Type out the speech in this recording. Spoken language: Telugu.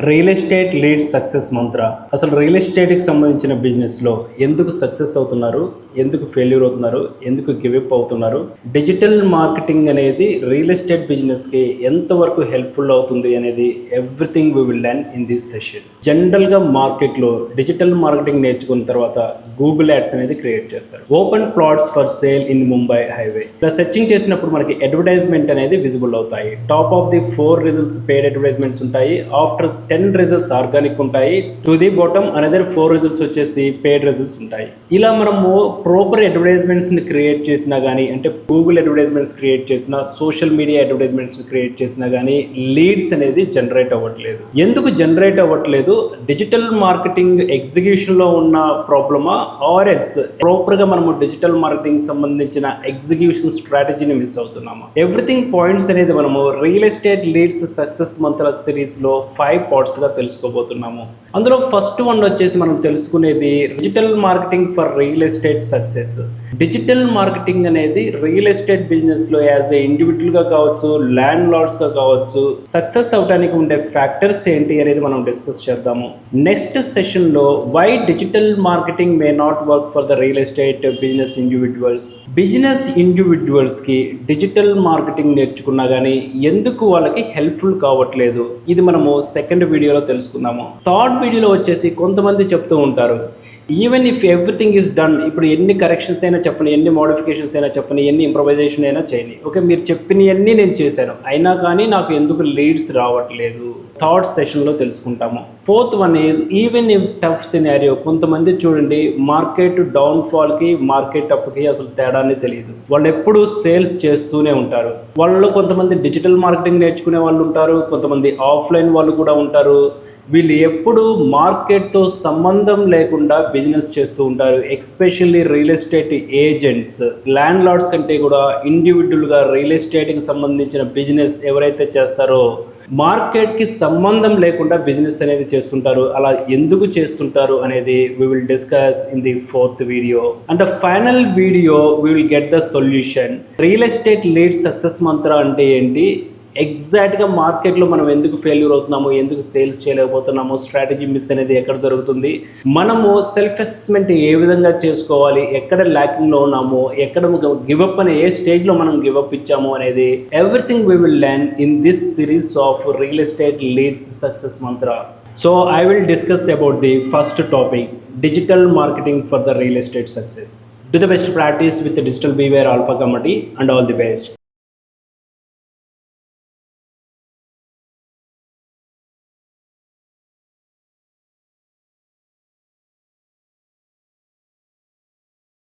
రియల్ ఎస్టేట్ లీడ్ సక్సెస్ మంత్ర. అసలు రియల్ ఎస్టేట్కి సంబంధించిన బిజినెస్లో ఎందుకు సక్సెస్ అవుతున్నారు, ఎందుకు ఫెయిల్యూర్ అవుతున్నారు, ఎందుకు గివప్ అవుతున్నారు, డిజిటల్ మార్కెటింగ్ అనేది రియల్ ఎస్టేట్ బిజినెస్కి ఎంతవరకు హెల్ప్ఫుల్ అవుతుంది అనేది everything we will learn in this session. జనరల్గా మార్కెట్లో డిజిటల్ మార్కెటింగ్ నేర్చుకున్న తర్వాత గూగుల్ యాడ్స్ అనేది క్రియేట్ చేస్తారు. Open plots for sale in Mumbai highway ఇలా సెర్చింగ్ చేసినప్పుడు మనకి అడ్వర్టైజ్మెంట్ అనేది విజిబుల్ అవుతాయి. Top of the 4 results paid advertisements ఉంటాయి. ఆఫ్టర్ 10 రిజల్ట్స్ ఆర్గానిక్ ఉంటాయి. To the bottom another 4 results వచ్చేసి పెయిడ్ రిజల్ట్స్ ఉంటాయి. ఇలా మనము ప్రాపర్ అడ్వర్టైజ్మెంట్స్ని క్రియేట్ చేసినా కానీ, అంటే గూగుల్ అడ్వర్టైజ్మెంట్స్ క్రియేట్ చేసినా, సోషల్ మీడియా అడ్వర్టైజ్మెంట్స్ క్రియేట్ చేసినా కానీ లీడ్స్ అనేది జనరేట్ అవ్వట్లేదు. ఎందుకు జనరేట్ అవ్వట్లేదు? డిజిటల్ మార్కెటింగ్ ఎగ్జిక్యూషన్లో ఉన్న ప్రాబ్లమా, ఆర్ ఎల్స్ ప్రాపర్గా మనము డిజిటల్ మార్కెటింగ్ సంబంధించిన ఎగ్జిక్యూషన్ స్ట్రాటజీని మిస్ అవుతున్నామా? ఎవ్రీథింగ్ పాయింట్స్ అనేది మనము రియల్ ఎస్టేట్ లీడ్స్ సక్సెస్ మంత్ర సిరీస్లో 5 పార్ట్స్గా తెలుసుకోబోతున్నాము. అందులో ఫస్ట్ వన్ వచ్చేసి మనం తెలుసుకునేది digital marketing for real estate success. Digital marketing అనేది రియల్ ఎస్టేట్ బిజినెస్లో యాజ్ ఏ ఇండివిజువల్గా కావచ్చు, ల్యాండ్ లార్డ్స్గా కావచ్చు, సక్సెస్ అవడానికి ఉండే ఫ్యాక్టర్స్ ఏంటి అనేది మనం డిస్కస్ చేద్దాము. నెక్స్ట్ సెషన్లో why digital marketing may not work for the real estate business individuals. Business ఇండివిజువల్స్కి డిజిటల్ మార్కెటింగ్ నేర్చుకున్నా కానీ ఎందుకు వాళ్ళకి హెల్ప్ఫుల్ కావట్లేదు, ఇది మనము సెకండ్ వీడియోలో తెలుసుకుందాము. థర్డ్ వీడియోలో వచ్చేసి కొంతమంది చెప్తూ ఉంటారు, even if everything is done, ఇప్పుడు ఎన్ని కరెక్షన్స్ అయినా చెప్పని, ఎన్ని మోడిఫికేషన్స్ అయినా చెప్పని, ఎన్ని ఇంప్రవైజేషన్ అయినా చేయని, ఓకే మీరు చెప్పినవన్నీ నేను చేశాను, అయినా కానీ నాకు ఎందుకు లీడ్స్ రావట్లేదు, థర్డ్ సెషన్లో తెలుసుకుంటాము. Fourth one is even if tough scenario. కొంతమంది చూడండి, మార్కెట్ డౌన్ఫాల్కి మార్కెట్ అప్కి అసలు తేడానే తెలియదు. వాళ్ళు ఎప్పుడు సేల్స్ చేస్తూనే ఉంటారు. వాళ్ళు కొంతమంది డిజిటల్ మార్కెటింగ్ నేర్చుకునే వాళ్ళు ఉంటారు, కొంతమంది ఆఫ్లైన్ వాళ్ళు కూడా ఉంటారు. వీళ్ళు ఎప్పుడు మార్కెట్తో సంబంధం లేకుండా బిజినెస్ చేస్తూ ఉంటారు. Especially real estate agents, landlords కంటే కూడా ఇండివిజువల్గా రియల్ ఎస్టేట్కి సంబంధించిన బిజినెస్ ఎవరైతే చేస్తారో మార్కెట్కి సంబంధం లేకుండా బిజినెస్ అనేది చేస్తుంటారు. అలా ఎందుకు చేస్తుంటారు అనేది we will discuss in the fourth video. And the final video we will get the solution. Real estate lead success మంత్ర అంటే ఏంటి, ఎగ్జాక్ట్గా మార్కెట్లో మనం ఎందుకు ఫెయిల్యూర్ అవుతున్నాము, ఎందుకు సేల్స్ చేయలేకపోతున్నాము, స్ట్రాటజీ మిస్ అనేది ఎక్కడ జరుగుతుంది, మనము సెల్ఫ్ అసెస్మెంట్ ఏ విధంగా చేసుకోవాలి, ఎక్కడ ల్యాకింగ్లో ఉన్నాము, ఎక్కడ గివప్ అనే ఏ స్టేజ్లో మనం గివప్ ఇచ్చాము అనేది everything we will learn in this series of real estate leads success Mantra. So I will discuss about the first topic, digital marketing for the real estate success. Do the best practice with the digital beware alpha committee and all the best.